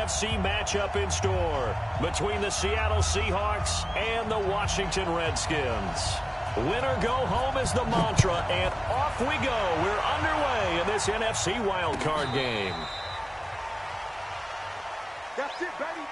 NFC matchup in store between the Seattle Seahawks and the Washington Redskins. Winner go home is the mantra, and off we go. We're underway in this NFC wildcard game. That's it, baby.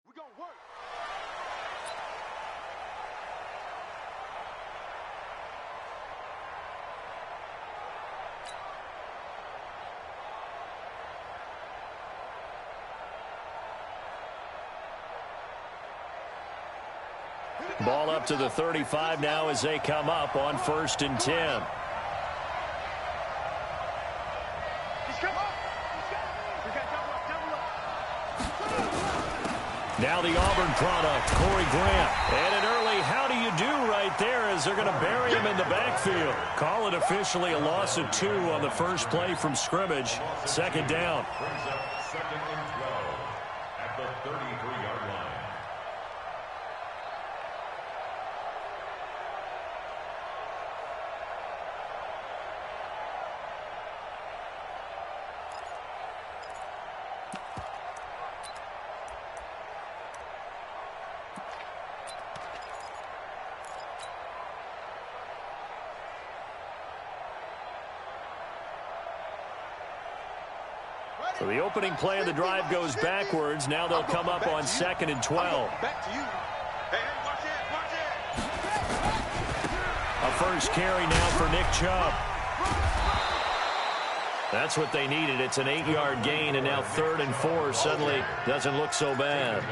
We're going to work. Ball up to the 35 now as they come up on 1st and 10. Now the Auburn product, Corey Grant. And an early how do you do right there as they're going to bury him in the backfield. Call it officially a loss of 2 on the first play from scrimmage. 2nd down. Second and 12 at the 33-yard line. So the opening play of the drive goes backwards. Now they'll come up on 2nd and 12. Back to you. Hey, watch it, A first carry now for Nick Chubb. That's what they needed. It's an 8-yard gain, and now 3rd and 4 suddenly doesn't look so bad.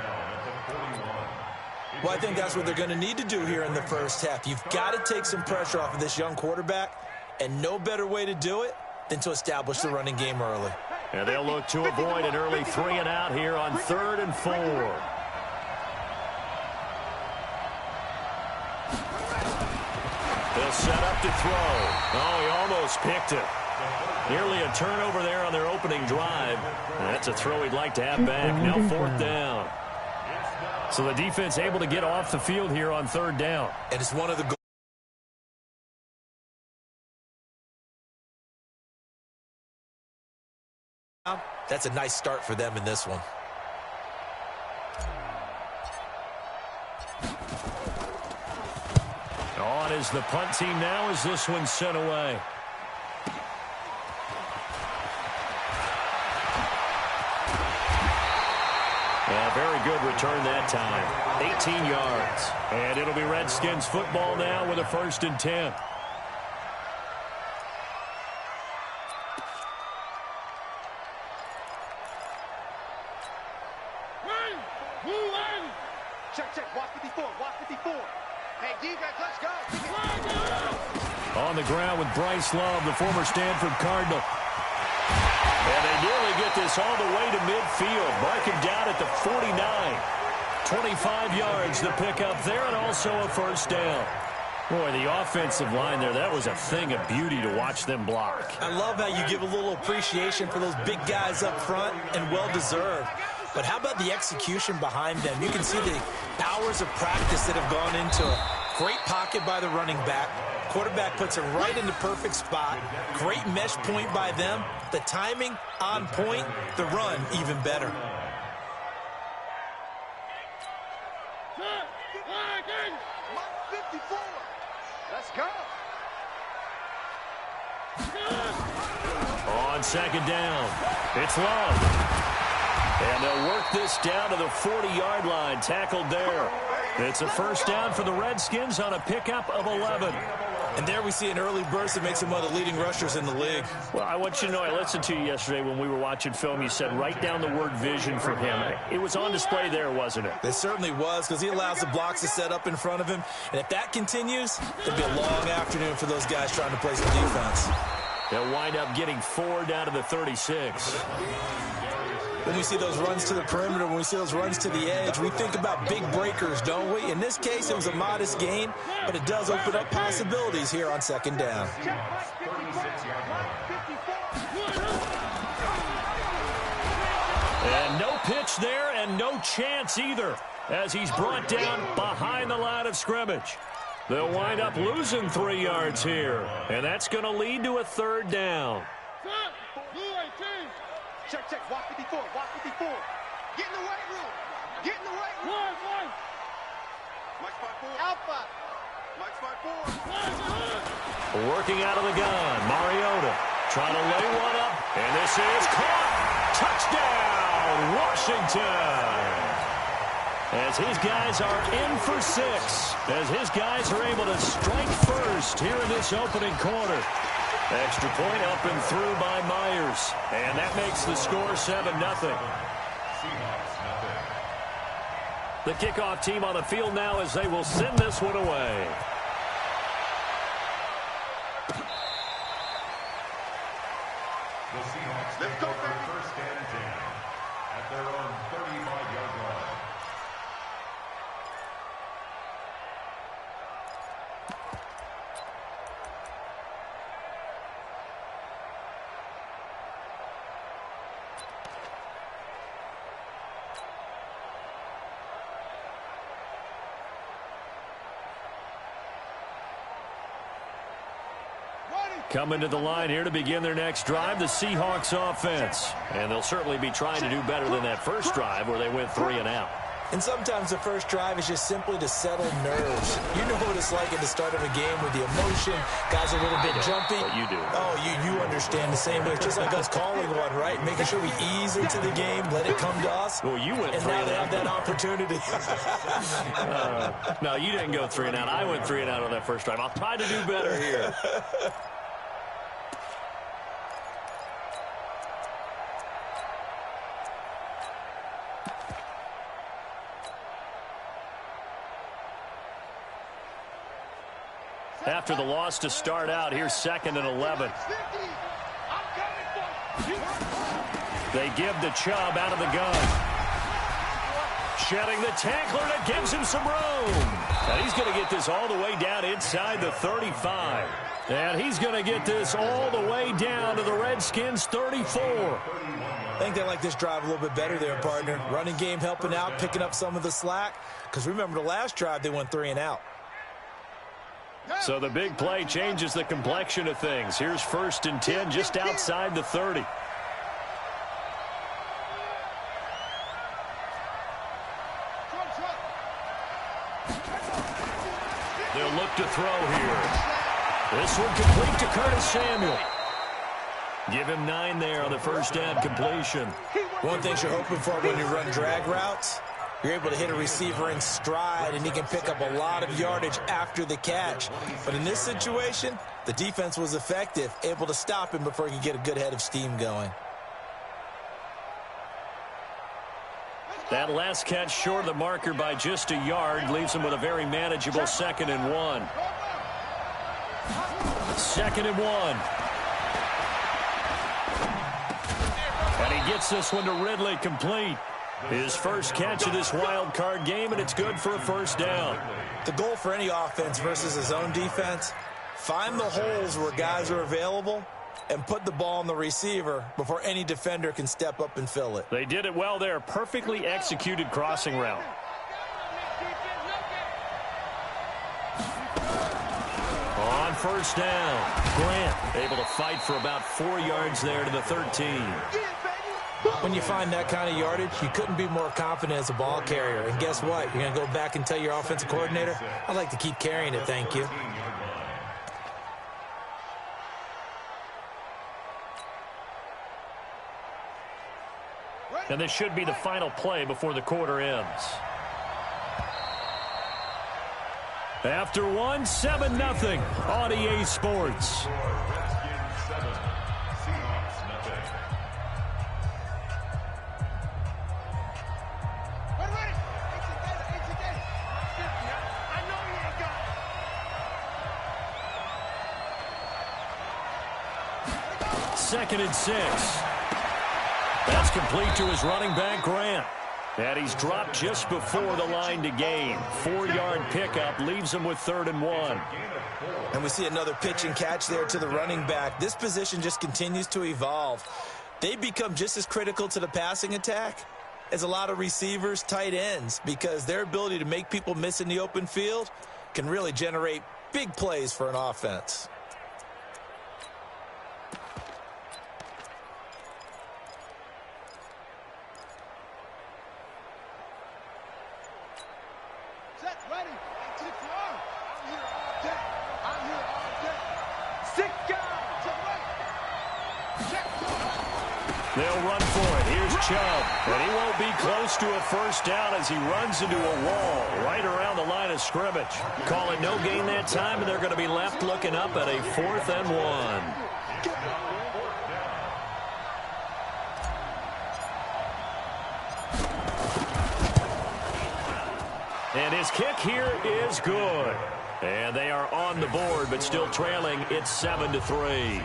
Well, I think that's what they're going to need to do here in the first half. You've got to take some pressure off of this young quarterback, and no better way to do it than to establish the running game early. And they'll look to avoid an early 3 and out here on 3rd and 4. They'll set up to throw. Oh, he almost picked it. Nearly a turnover there on their opening drive. That's a throw he'd like to have back. Now 4th down. So the defense able to get off the field here on 3rd down. And it's one of the That's a nice start for them in this one. On is the punt team now as this one's sent away. Yeah, very good return that time. 18 yards. And it'll be Redskins football now with a 1st and 10. Check. Watch 54. Hey, defense, let's go. On the ground with Bryce Love, the former Stanford Cardinal. And they nearly get this all the way to midfield. Mark him down at the 49. 25 yards the pickup there, and also a 1st down. Boy, the offensive line there, that was a thing of beauty to watch them block. I love how you give a little appreciation for those big guys up front, and well-deserved. But how about the execution behind them? You can see the hours of practice that have gone into it. Great pocket by the running back. Quarterback puts it right in the perfect spot. Great mesh point by them. The timing on point. The run even better. Let's go. On 2nd down, it's Love. And they'll work this down to the 40-yard line, tackled there. It's a 1st down for the Redskins on a pickup of 11. And there we see an early burst that makes him one of the leading rushers in the league. Well, I want you to know, I listened to you yesterday when we were watching film. You said write down the word vision for him. It was on display there, wasn't it? It certainly was, because he allows the blocks to set up in front of him. And if that continues, it'll be a long afternoon for those guys trying to play some defense. They'll wind up getting 4 down to the 36. When we see those runs to the perimeter, when we see those runs to the edge, we think about big breakers, don't we? In this case, it was a modest gain, but it does open up possibilities here on second down. And no pitch there and no chance either as he's brought down behind the line of scrimmage. They'll wind up losing 3 yards here, and that's going to lead to a 3rd down. Check, check. Walk 54. Walk 54. Get in the weight room. Get in the weight room. One. Mike spot 4. Alpha. Mike spot 4. Working out of the gun. Mariota trying to lay one up. And this is caught. Touchdown, Washington. As his guys are in for 6. As his guys are able to strike first here in this opening quarter. Extra point up and through by Myers. And that makes the score 7-0. The kickoff team on the field now as they will send this one away. The Seahawks take over first and 10 at their own 35-yard line. Coming to the line here to begin their next drive, the Seahawks offense. And they'll certainly be trying to do better than that first drive where they went 3 and out. And sometimes the first drive is just simply to settle nerves. You know what it's like at the start of a game with the emotion. Guys are a little bit jumpy. But you do. Oh, you understand the same way. It's just like us calling one, right? Making sure we ease into the game, let it come to us. Well, you went and 3 now and they out. have that opportunity. No, you didn't go 3 and out. I went 3 and out on that first drive. I'll try to do better here. After the loss to start out, here's 2nd and 11. They give the Chubb out of the gun. Shedding the tackler that gives him some room. And he's going to get this all the way down inside the 35. And he's going to get this all the way down to the Redskins' 34. I think they like this drive a little bit better there, partner. Running game helping out, picking up some of the slack. Because remember the last drive, they went 3 and out. So the big play changes the complexion of things. Here's 1st and 10 just outside the 30. They'll look to throw here. This one complete to Curtis Samuel. Give him 9 there on the first down completion. One thing you're hoping for when you run drag routes, you're able to hit a receiver in stride, and he can pick up a lot of yardage after the catch. But in this situation, the defense was effective, able to stop him before he could get a good head of steam going. That last catch short of the marker by just a yard leaves him with a very manageable 2nd and 1. 2nd and 1. And he gets this one to Ridley complete. His first catch of this wild card game, and it's good for a first down. The goal for any offense versus his own defense, find the holes where guys are available and put the ball on the receiver before any defender can step up and fill it. They did it well there. Perfectly executed crossing route. On first down, Grant able to fight for about 4 yards there to the 13. When you find that kind of yardage, you couldn't be more confident as a ball carrier. And guess what? You're going to go back and tell your offensive coordinator, I'd like to keep carrying it, thank you. And this should be the final play before the quarter ends. After one, 7-0 on EA Sports. Redskins 7, Seahawks nothing. Ready? I know you ain't got it. 2nd and 6. That's complete to his running back, Grant. And he's dropped just before the line to gain. 4-yard pickup leaves him with 3rd and 1. And we see another pitch and catch there to the running back. This position just continues to evolve. They become just as critical to the passing attack as a lot of receivers, tight ends, because their ability to make people miss in the open field can really generate big plays for an offense. Set, ready. To the car. I'm here all day. I'm here all day. Sit down. To the right. Check. They'll run for it. Here's Chubb. And he won't be close to a first down as he runs into a wall right around the line of scrimmage. Call it no gain that time, and they're going to be left looking up at a 4th and 1. And his kick here is good. And they are on the board, but still trailing. It's 7-3.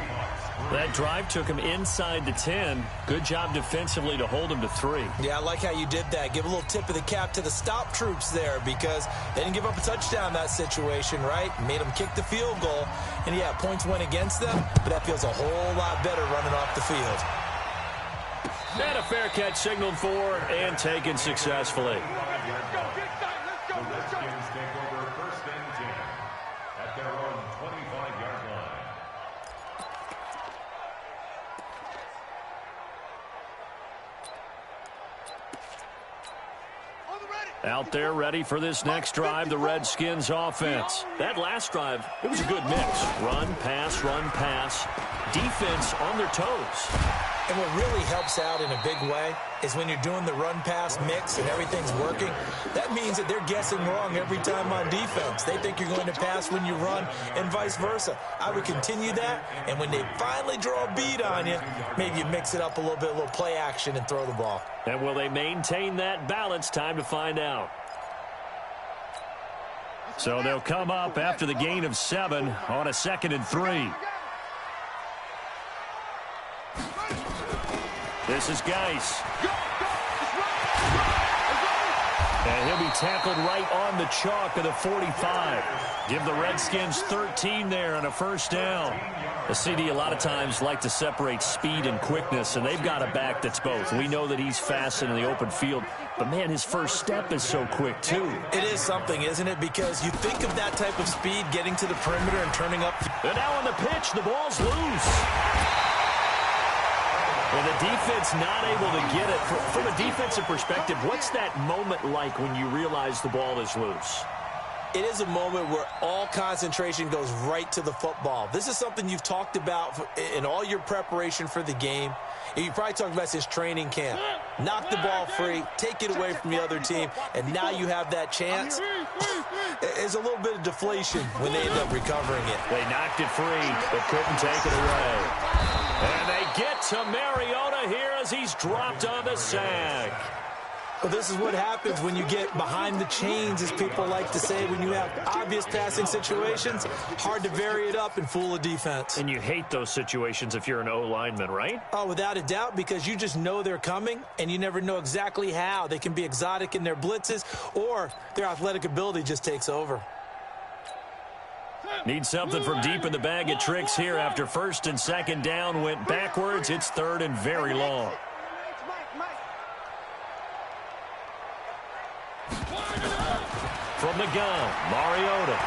That drive took him inside the 10. Good job defensively to hold him to 3. Yeah, I like how you did that. Give a little tip of the cap to the stop troops there because they didn't give up a touchdown in that situation, right? Made them kick the field goal. And, yeah, points went against them, but that feels a whole lot better running off the field. And a fair catch signaled for and taken successfully. The Redskins take over 1st and 10 at their own 25-yard line. Out there ready for this next drive, the Redskins offense. That last drive, it was a good mix. Run, pass, defense on their toes. And what really helps out in a big way is when you're doing the run-pass mix and everything's working, that means that they're guessing wrong every time on defense. They think you're going to pass when you run and vice versa. I would continue that, and when they finally draw a bead on you, maybe you mix it up a little bit, a little play action and throw the ball. And will they maintain that balance? Time to find out. So they'll come up after the gain of 7 on a 2nd and 3. This is Geis. And he'll be tackled right on the chalk of the 45. Give the Redskins 13 there on a first down. The CD a lot of times like to separate speed and quickness, and they've got a back that's both. We know that he's fast in the open field, but, man, his first step is so quick, too. It is something, isn't it? Because you think of that type of speed getting to the perimeter and turning up. And now on the pitch, the ball's loose. And the defense not able to get it. From a defensive perspective, what's that moment like when you realize the ball is loose? It is a moment where all concentration goes right to the football. This is something you've talked about in all your preparation for the game. And you probably talked about since training camp. Knock the ball free, take it away from the other team, and now you have that chance. There's a little bit of deflation when they end up recovering it. They knocked it free, but couldn't take it away. And they get to Mariota here as he's dropped on the sack. Well, this is what happens when you get behind the chains, as people like to say, when you have obvious passing situations. Hard to vary it up and fool a defense. And you hate those situations if you're an O-lineman, right? Oh, without a doubt, because you just know they're coming, and you never know exactly how. They can be exotic in their blitzes, or their athletic ability just takes over. Need something from deep in the bag of tricks here after 1st and 2nd down went backwards. It's 3rd and very long. From the gun, Mariota.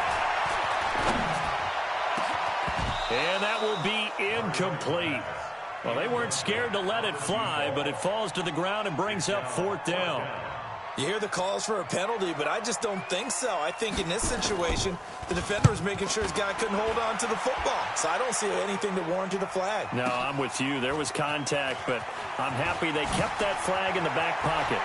And that will be incomplete. Well, they weren't scared to let it fly, but it falls to the ground and brings up 4th down. You hear the calls for a penalty, but I just don't think so. I think in this situation, the defender was making sure his guy couldn't hold on to the football. So I don't see anything that warranted a flag. No, I'm with you. There was contact, but I'm happy they kept that flag in the back pocket.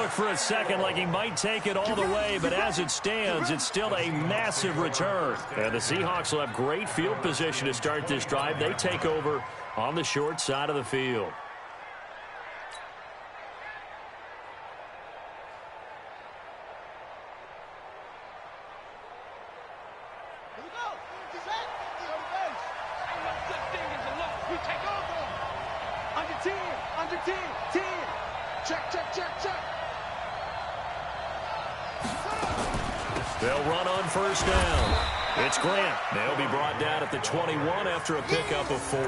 looked for a second like he might take it all the way, but as it stands, it's still a massive return. And the Seahawks will have great field position to start this drive. They take over on the short side of the field. They'll run on first down. It's Grant. They'll be brought down at the 21 after a pickup of 4.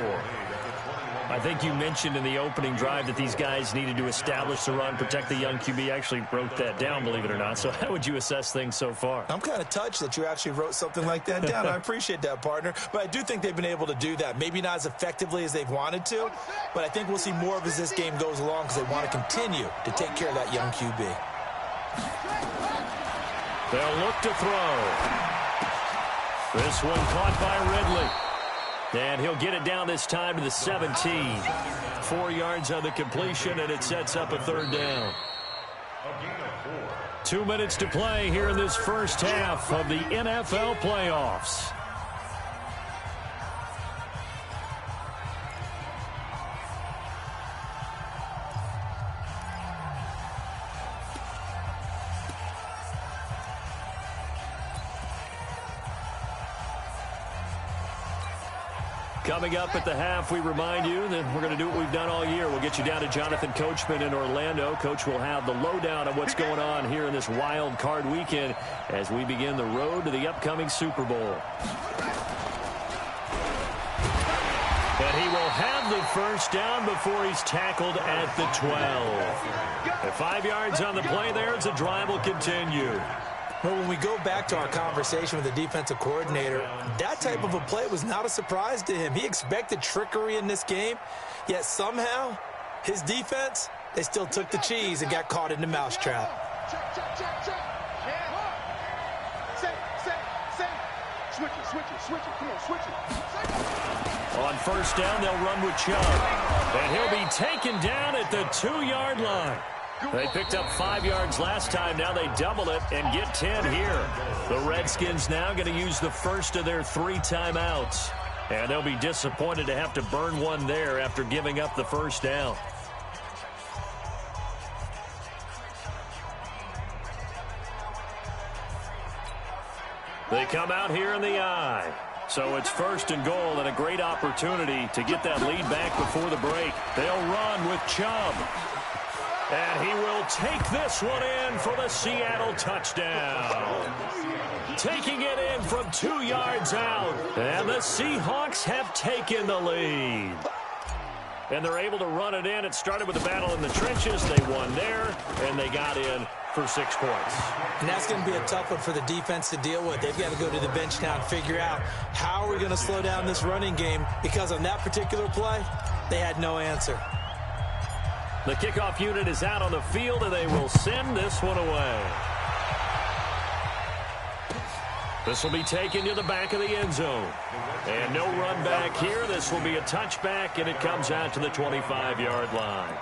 I think you mentioned in the opening drive that these guys needed to establish the run, protect the young QB. Actually wrote that down, believe it or not. So how would you assess things so far? I'm kind of touched that you actually wrote something like that down. I appreciate that, partner. But I do think they've been able to do that. Maybe not as effectively as they've wanted to, but I think we'll see more of as this game goes along because they want to continue to take care of that young QB. They'll look to throw. This one caught by Ridley. And he'll get it down this time to the 17. 4 yards on the completion, and it sets up a third down. 2 minutes to play here in this first half of the NFL playoffs. Coming up at the half, we remind you that we're going to do what we've done all year. We'll get you down to Jonathan Coachman in Orlando. Coach will have the lowdown of what's going on here in this wild card weekend as we begin the road to the upcoming Super Bowl. But he will have the first down before he's tackled at the 12. At 5 yards on the play there, as the drive will continue. Well, when we go back to our conversation with the defensive coordinator, that type of a play was not a surprise to him. He expected trickery in this game, yet somehow his defense, they still took the cheese and got caught in the mousetrap. Switch it. Come on, switch it. On first down, they'll run with Chubb. And he'll be taken down at the 2-yard line. They picked up 5 yards last time. Now they double it and get 10 here. The Redskins now going to use the first of their 3 timeouts. And they'll be disappointed to have to burn one there after giving up the first down. They come out here in the eye. So it's first and goal and a great opportunity to get that lead back before the break. They'll run with Chubb. And he will take this one in for the Seattle touchdown. Taking it in from 2 yards out. And the Seahawks have taken the lead. And they're able to run it in. It started with a battle in the trenches. They won there, and they got in for 6 points. And that's going to be a tough one for the defense to deal with. They've got to go to the bench now and figure out how are we going to slow down this running game, because on that particular play, they had no answer. The kickoff unit is out on the field, and they will send this one away. This will be taken to the back of the end zone. And no run back here. This will be a touchback, and it comes out to the 25-yard line.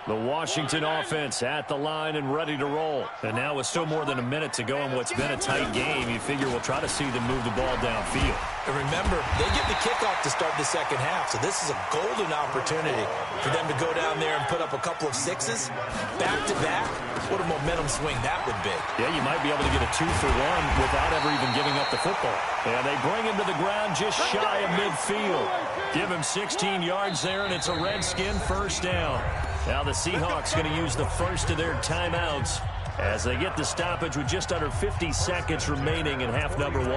The Washington offense at the line and ready to roll. And now with still more than a minute to go in what's been a tight game, you figure we'll try to see them move the ball downfield. And remember, they get the kickoff to start the second half, so this is a golden opportunity for them to go down there and put up a couple of 6s back-to-back. What a momentum swing that would be. Yeah, you might be able to get a 2-for-1 without ever even giving up the football. And they bring him to the ground just shy of midfield. Give him 16 yards there, and it's a Redskin first down. Now the Seahawks going to use the first of their timeouts as they get the stoppage with just under 50 seconds remaining in half number 1.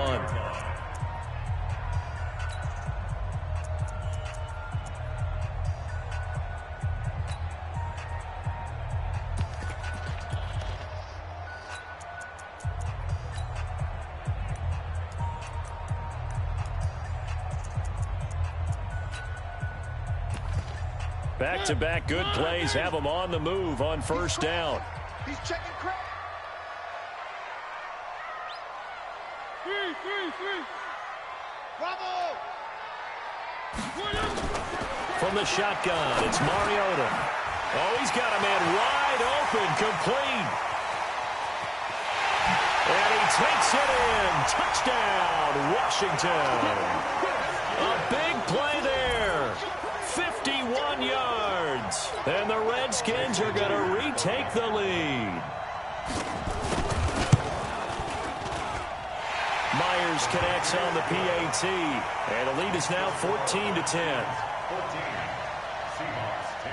Back-to-back good plays have them on the move on first down. He's checking crack. Three. Bravo! From the shotgun, it's Mariota. Oh, he's got a man wide open, complete. And he takes it in. Touchdown, Washington. A big play there. 51 yards. And the Redskins are going to retake the lead. Myers connects on the PAT. And the lead is now 14-10. 14. Seahawks 10.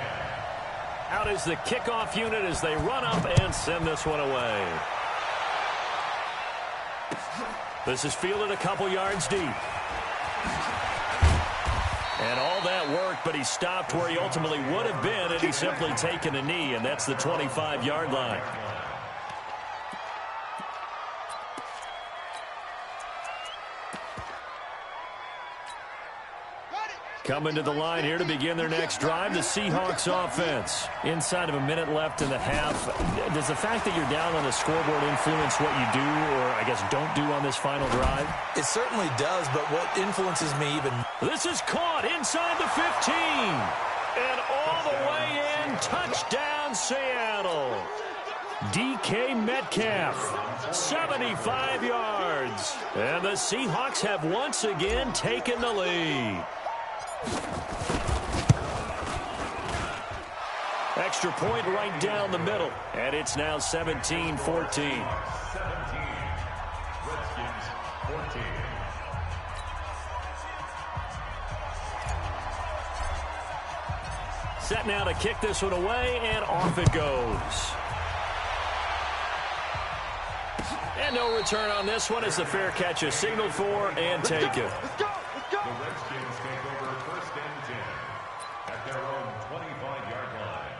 Out is the kickoff unit as they run up and send this one away. This is fielded a couple yards deep. And all that work, but he stopped where he ultimately would have been, and he's simply taken a knee, and that's the 25-yard line. Coming to the line here to begin their next drive, the Seahawks offense. Inside of a minute left in the half. Does the fact that you're down on the scoreboard influence what you do, or I guess don't do on this final drive? It certainly does, but what influences me even... This is caught inside the 15. And all the way in, touchdown Seattle. DK Metcalf, 75 yards. And the Seahawks have once again taken the lead. Extra point right down the middle, and it's now 17-14. 17. Redskins 14. Set now to kick this one away, and off it goes. And no return on this one as the fair catch is signaled for and taken. Let's go. The Redskins take over first and 10 at their own 25-yard line.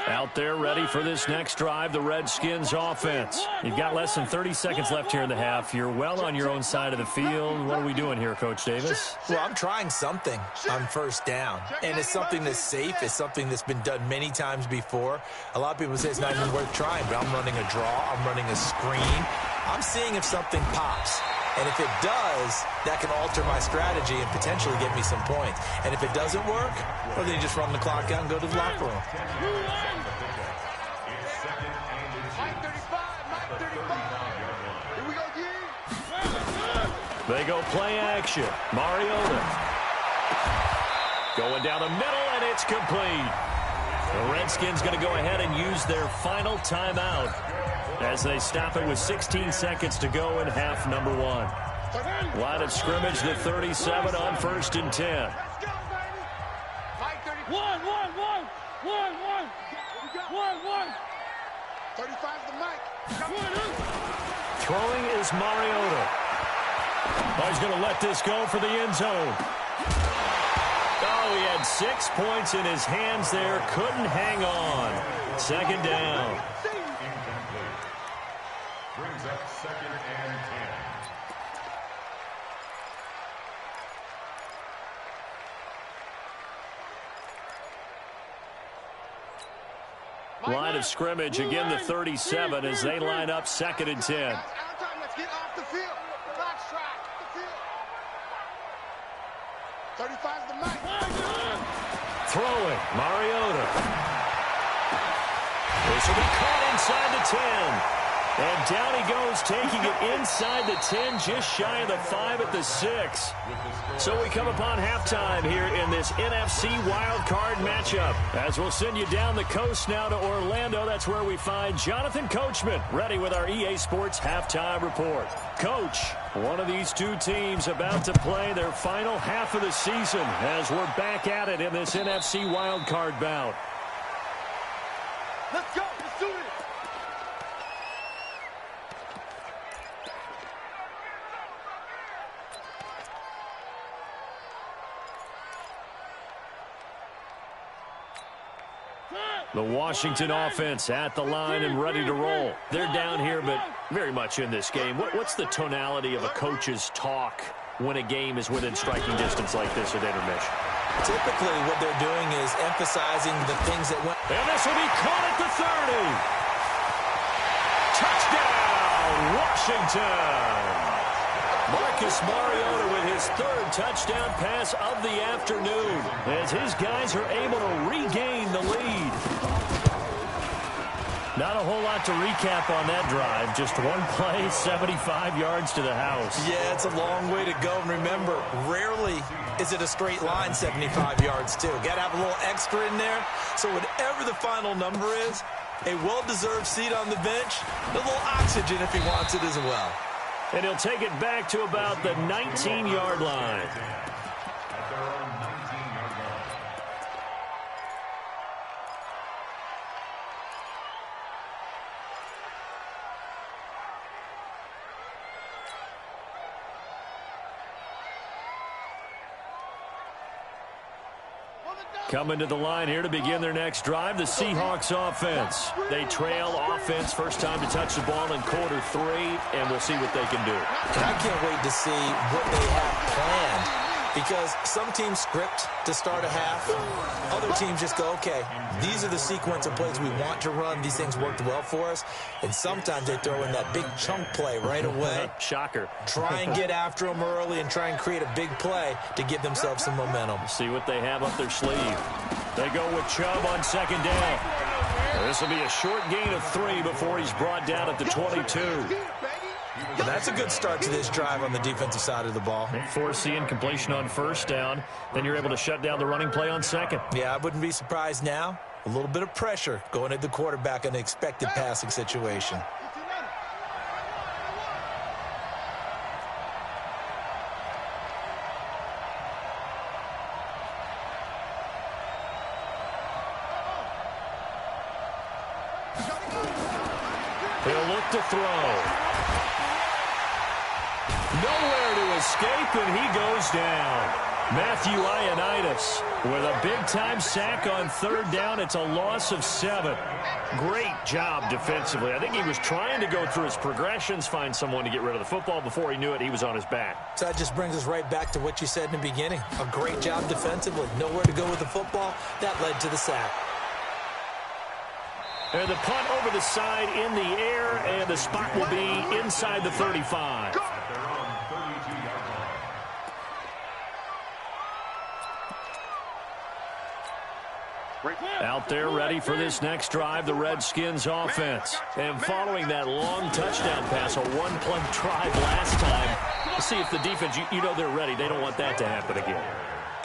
Out there ready for this next drive, the Redskins offense. You've got less than 30 seconds left here in the half. You're well on your own side of the field. What are we doing here, Coach Davis? Well, I'm trying something on first down, and it's something that's safe. It's something that's been done many times before. A lot of people say it's not even worth trying, but I'm running a draw. I'm running a screen. I'm seeing if something pops. And if it does, that can alter my strategy and potentially get me some points. And if it doesn't work, well, then you just run the clock out and go to the locker room. It's second and it's Mike 35. Here we go again. They go play action. Mariota. Going down the middle, and it's complete. The Redskins going to go ahead and use their final timeout as they stop it with 16 seconds to go in half number one. Line of scrimmage, the 37 on first and 10. Let's go, baby. Mike 30. One. 35's the mic. Throwing is Mariota. Oh, he's going to let this go for the end zone. Oh, he had 6 points in his hands there. Couldn't hang on. Second down. incomplete. Brings up second and 10. Line of scrimmage, again the 37 as they line up second and 10. Out of time. Let's get off the field. Box track. The field. 35's the mic. Throwing, Mariota. This will be caught inside the 10. And down he goes, taking it inside the 10, just shy of the 5 at the 6. So we come upon halftime here in this NFC wildcard matchup. As we'll send you down the coast now to Orlando, that's where we find Jonathan Coachman, ready with our EA Sports halftime report. Coach, one of these two teams about to play their final half of the season as we're back at it in this NFC wildcard bout. Let's go. Let's do it. The Washington offense at the line and ready to roll. They're down here, but very much in this game. What's the tonality of a coach's talk when a game is within striking distance like this at intermission? Typically, what they're doing is emphasizing the things that went. And this will be caught at the 30. Touchdown, Washington. Marcus Mariota with his third touchdown pass of the afternoon as his guys are able to regain the lead. Not a whole lot to recap on that drive. Just one play, 75 yards to the house. Yeah, it's a long way to go. And remember, rarely is it a straight line 75 yards, too. Got to have a little extra in there. So whatever the final number is, a well-deserved seat on the bench, a little oxygen if he wants it as well. And he'll take it back to about the 19-yard line. Coming to the line here to begin their next drive, the Seahawks offense. They trail offense, first time to touch the ball in quarter 3, and we'll see what they can do. And I can't wait to see what they have planned, because some teams script to start a half. Other teams just go, okay, these are the sequence of plays we want to run. These things worked well for us. And sometimes they throw in that big chunk play right away. Shocker. Try and get after them early and try and create a big play to give themselves some momentum. See what they have up their sleeve. They go with Chubb on second down. This will be a short gain of 3 before he's brought down at the 22. Well, that's a good start to this drive on the defensive side of the ball. Forcing completion on first down. Then you're able to shut down the running play on second. Yeah, I wouldn't be surprised now. A little bit of pressure going at the quarterback in an expected passing situation. He'll look to throw. Nowhere to escape, and he goes down. Matthew Ioannidis with a big-time sack on third down. It's a loss of 7. Great job defensively. I think he was trying to go through his progressions, find someone to get rid of the football. Before he knew it, he was on his back. So that just brings us right back to what you said in the beginning. A great job defensively. Nowhere to go with the football. That led to the sack. And the punt over the side in the air, and the spot will be inside the 35. Out there ready for this next drive, the Redskins offense. And following that long touchdown pass, a one-play drive last time, let's see if the defense, you know they're ready. They don't want that to happen again.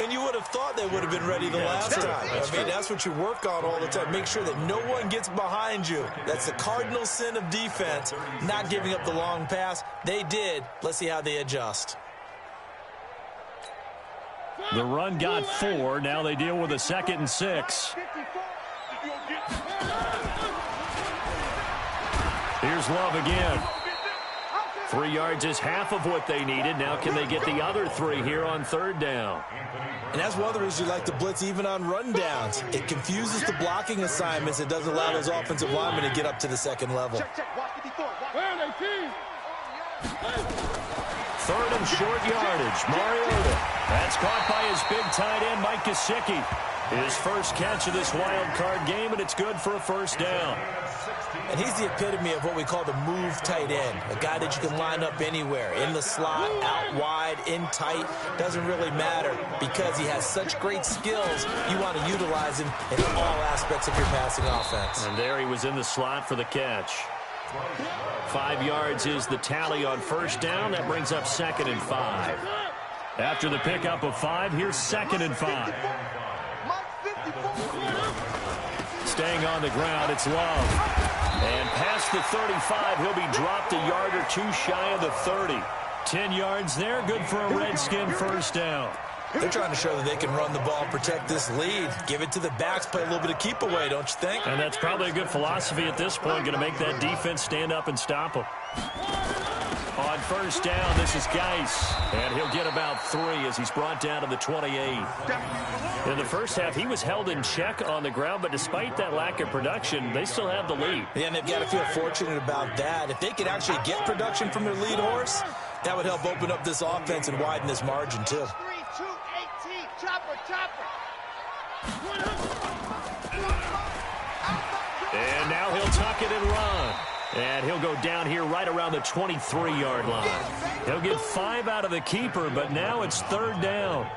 And you would have thought they would have been ready the last time. That's what you work on all the time. Make sure that no one gets behind you. That's the cardinal sin of defense, not giving up the long pass. They did. Let's see how they adjust. The run got 4. Now they deal with a 2nd and 6. Here's Love again. 3 yards is half of what they needed. Now can they get the other 3 here on third down? And that's one of the reasons you like to blitz even on rundowns. It confuses the blocking assignments. It doesn't allow those offensive linemen to get up to the second level. Third and short yardage. Mariota. That's caught by his big tight end, Mike Gesicki. His first catch of this wild card game, and it's good for a first down. And he's the epitome of what we call the move tight end. A guy that you can line up anywhere. In the slot, out wide, in tight. Doesn't really matter because he has such great skills. You want to utilize him in all aspects of your passing offense. And there he was in the slot for the catch. 5 yards is the tally on first down. That brings up 2nd and 5. After the pickup of 5, here's 2nd and 5. Staying on the ground, it's Love. And past the 35, he'll be dropped a yard or 2 shy of the 30. 10 yards there, good for a Redskin first down. They're trying to show that they can run the ball, protect this lead. Give it to the backs, play a little bit of keep away, don't you think? And that's probably a good philosophy at this point, going to make that defense stand up and stop them. On first down, this is Geis, and he'll get about 3 as he's brought down to the 28. In the first half, he was held in check on the ground, but despite that lack of production, they still have the lead. Yeah, and they've got to feel fortunate about that. If they could actually get production from their lead horse, that would help open up this offense and widen this margin, too. And now he'll tuck it and run. And he'll go down here right around the 23-yard line. He'll get 5 out of the keeper, but now it's 3rd down.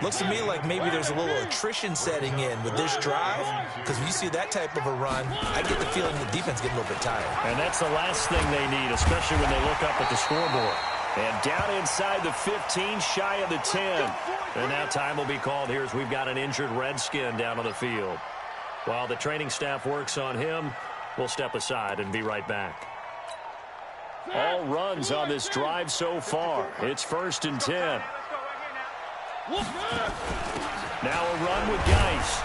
Looks to me like maybe there's a little attrition setting in with this drive, because when you see that type of a run, I get the feeling the defense getting a little bit tired. And that's the last thing they need, especially when they look up at the scoreboard. And down inside the 15, shy of the 10. And now time will be called here as we've got an injured Redskin down on the field. While the training staff works on him, we'll step aside and be right back. All runs on this drive so far. It's 1st and 10. Now a run with Geis.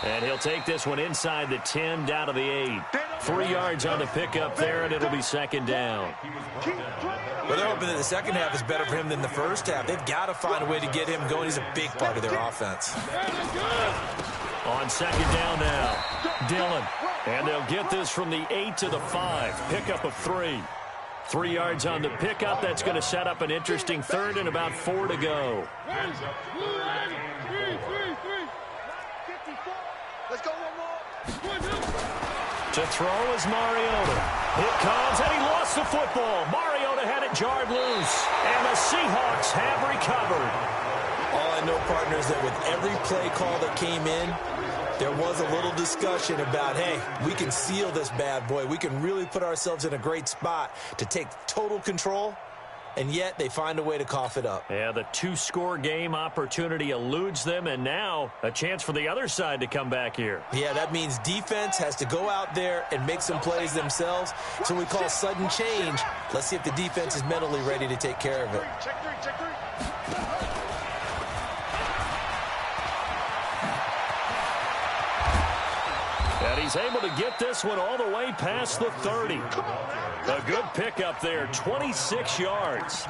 And he'll take this one inside the 10, down to the 8. 3 yards on the pickup there, and it'll be 2nd down. Well, they're hoping that the second half is better for him than the first half. They've got to find a way to get him going. He's a big part of their offense. On 2nd down now, Dillon. And they'll get this from the 8 to the 5. Pickup of 3. 3 yards on the pickup. That's going to set up an interesting 3rd and about 4 to go. Let's go one more. To throw is Mariota. It comes, and he lost the football. Mariota had it jarred loose, and the Seahawks have recovered. All I know, partner, is that with every play call that came in, there was a little discussion about, hey, we can seal this bad boy. We can really put ourselves in a great spot to take total control, and yet they find a way to cough it up. Yeah, the 2-score game opportunity eludes them, and now a chance for the other side to come back here. Yeah, that means defense has to go out there and make some plays themselves. So we call sudden change. Let's see if the defense is mentally ready to take care of it. Check three. And he's able to get this one all the way past the 30. A good pickup there, 26 yards.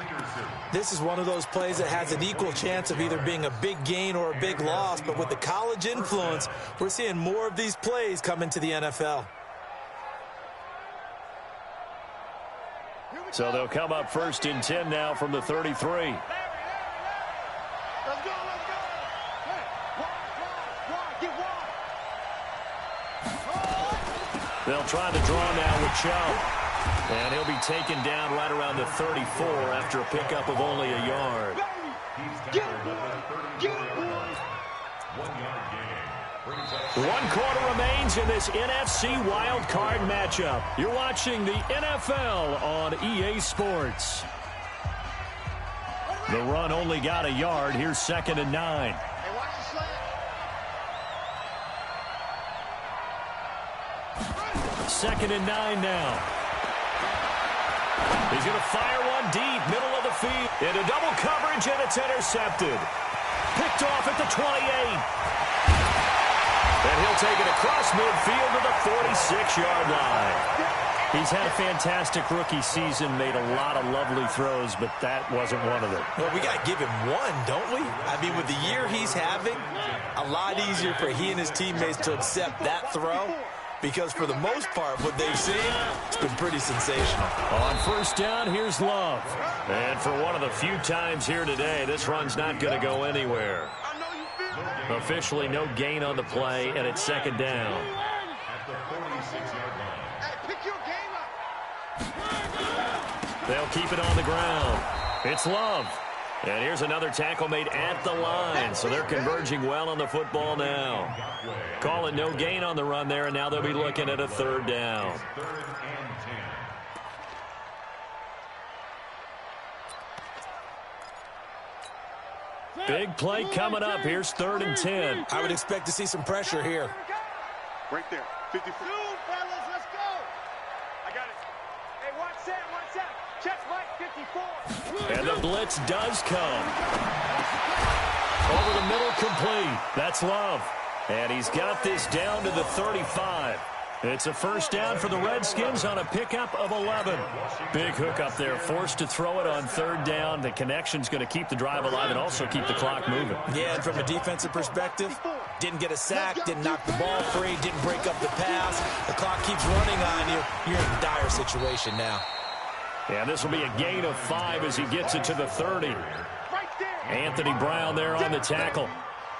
This is one of those plays that has an equal chance of either being a big gain or a big loss, but with the college influence, we're seeing more of these plays come into the NFL. So they'll come up 1st and 10 now from the 33. Let's go. Hey, wide, get wide. They'll try to draw now with Chubb. And he'll be taken down right around the 34 after a pickup of only a yard. Get it, boy. 1-yard gain. 1 quarter remains in this NFC wildcard matchup. You're watching the NFL on EA Sports. The run only got a yard. Here's 2nd and 9. Hey, watch the slant. 2nd and 9 now. He's going to fire one deep, middle of the field. Into double coverage, and it's intercepted. Picked off at the 28. And he'll take it across midfield to the 46-yard line. He's had a fantastic rookie season, made a lot of lovely throws, but that wasn't one of them. Well, we got to give him one, don't we? I mean, with the year he's having, a lot easier for he and his teammates to accept that throw. Because for the most part, what they've seen, it's been pretty sensational. On 1st down, here's Love. And for one of the few times here today, this run's not going to go anywhere. I know you feel it. Officially no gain on the play, and it's 2nd down. At the 46-yard line. Hey, pick your game up. They'll keep it on the ground. It's Love. And here's another tackle made at the line, so they're converging well on the football now. Call it no gain on the run there, and now they'll be looking at a 3rd down. 3rd and 10. Big play coming up. Here's 3rd and 10. I would expect to see some pressure here. Right there. 54. Dude, fellas, let's go. I got it. Hey, watch that. Check right, 54. And the blitz does come. Over the middle, complete. That's Love. And he's got this down to the 35. It's a 1st down for the Redskins on a pickup of 11. Big hook up there, forced to throw it on 3rd down. The connection's going to keep the drive alive and also keep the clock moving. Yeah, and from a defensive perspective, didn't get a sack, didn't knock the ball free, didn't break up the pass. The clock keeps running on you. You're in a dire situation now. And this will be a gain of 5 as he gets it to the 30. Right there. Anthony Brown there on the tackle.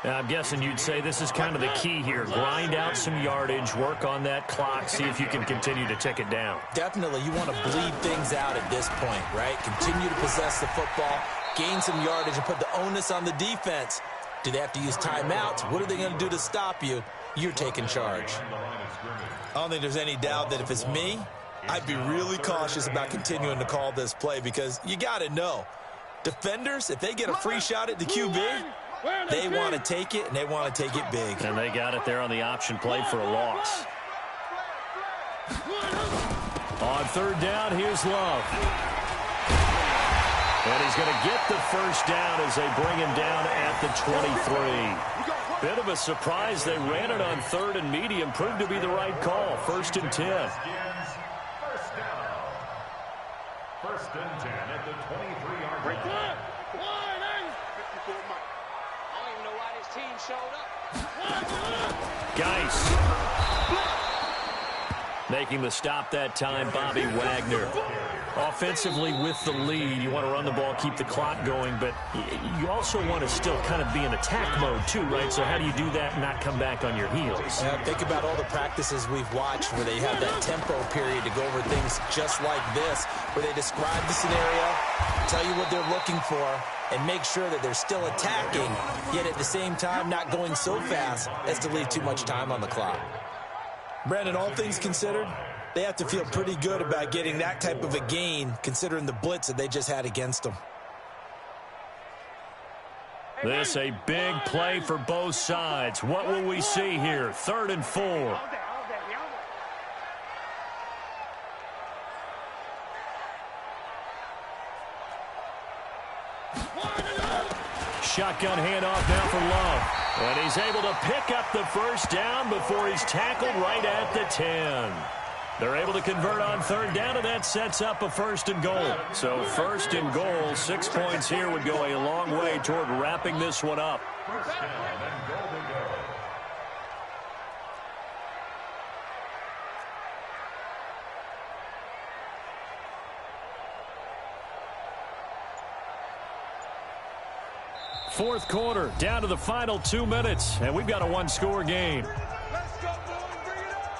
Now, I'm guessing you'd say this is kind of the key here. Grind out some yardage, work on that clock, see if you can continue to tick it down. Definitely, you want to bleed things out at this point, right? Continue to possess the football, gain some yardage, and put the onus on the defense. Do they have to use timeouts? What are they going to do to stop you? You're taking charge. I don't think there's any doubt that if it's me, I'd be really cautious about continuing to call this play because you got to know, defenders, if they get a free shot at the QB, they want to take it, and they want to take it big. And they got it there on the option play for a loss. On third down, here's Love. And he's going to get the first down as they bring him down at the 23. Bit of a surprise. They ran it on third and medium. Proved to be the right call. 1st and 10. First and 10 at the 23-yard line. Geis making the stop that time, Bobby Wagner. Offensively with the lead, you want to run the ball, keep the clock going, but you also want to still kind of be in attack mode too, right? So how do you do that and not come back on your heels? Yeah, think about all the practices we've watched where they have that tempo period to go over things just like this, where they describe the scenario, tell you what they're looking for, and make sure that they're still attacking, yet at the same time not going so fast as to leave too much time on the clock. Brandon, all things considered, they have to feel pretty good about getting that type of a gain, considering the blitz that they just had against them. This a big play for both sides. What will we see here? 3rd and 4. Shotgun handoff now for Love. And he's able to pick up the first down before he's tackled right at the 10. They're able to convert on third down, and that sets up a 1st and goal. So 1st and goal, 6 points here would go a long way toward wrapping this one up. First down and goal to go. Fourth quarter, down to the final 2 minutes, and we've got a one-score game. Let's go, boys. Bring it up.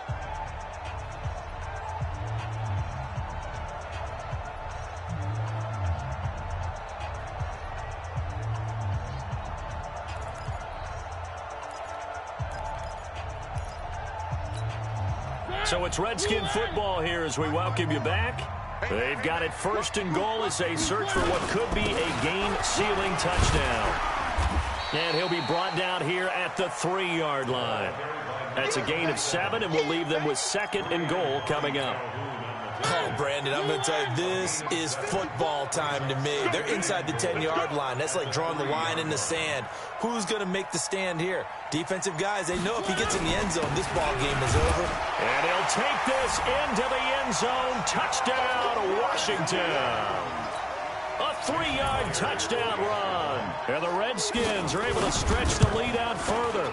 So it's Redskin football here as we welcome you back. They've got it 1st and goal as they search for what could be a game-sealing touchdown. And he'll be brought down here at the 3-yard line. That's a gain of 7, and we'll leave them with 2nd and goal coming up. Oh, Brandon, I'm going to tell you, this is football time to me. They're inside the 10-yard line. That's like drawing the line in the sand. Who's going to make the stand here? Defensive guys, they know if he gets in the end zone, this ball game is over. And he'll take this into the end zone. Touchdown, Washington. A 3-yard touchdown run. And the Redskins are able to stretch the lead out further.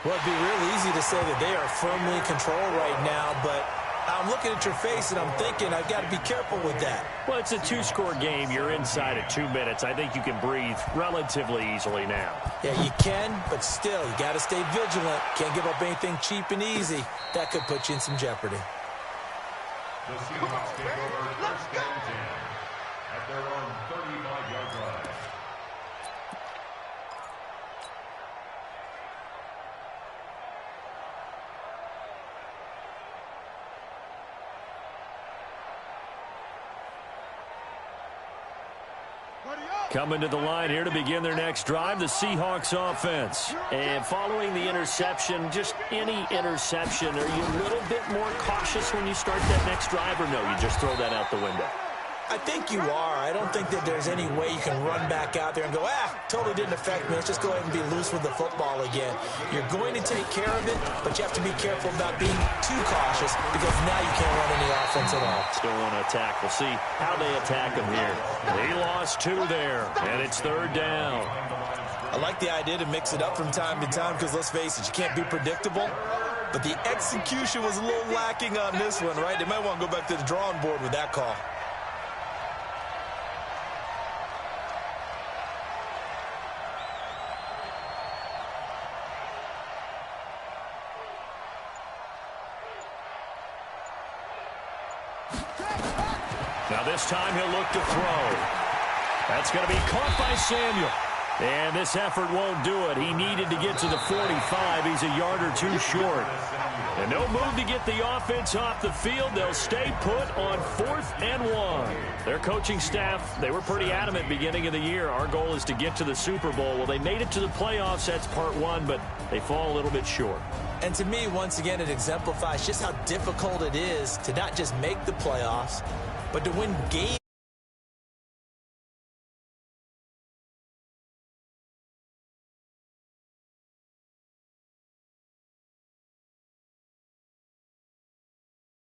Well, it'd be real easy to say that they are firmly in control right now, but I'm looking at your face, and I'm thinking I've got to be careful with that. Well, it's a 2-score game. You're inside at 2 minutes. I think you can breathe relatively easily now. Yeah, you can, but still, you got to stay vigilant. Can't give up anything cheap and easy. That could put you in some jeopardy. The Seahawks take over 1st and 10 at their own 35-yard line. Coming to the line here to begin their next drive, the Seahawks offense. And following the interception, just any interception, are you a little bit more cautious when you start that next drive, or no, you just throw that out the window? I think you are. I don't think that there's any way you can run back out there and go, totally didn't affect me. Let's just go ahead and be loose with the football again. You're going to take care of it, but you have to be careful about being too cautious because now you can't run any offense at all. Still want to attack. We'll see how they attack him here. He lost 2 there, and it's 3rd down. I like the idea to mix it up from time to time because, let's face it, you can't be predictable. But the execution was a little lacking on this one, right? They might want to go back to the drawing board with that call. Now this time he'll look to throw. That's going to be caught by Samuel. And this effort won't do it. He needed to get to the 45. He's a yard or two short. And no move to get the offense off the field. They'll stay put on 4th and 1. Their coaching staff, they were pretty adamant beginning of the year. Our goal is to get to the Super Bowl. Well, they made it to the playoffs. That's part 1, but they fall a little bit short. And to me, once again, it exemplifies just how difficult it is to not just make the playoffs, but to win game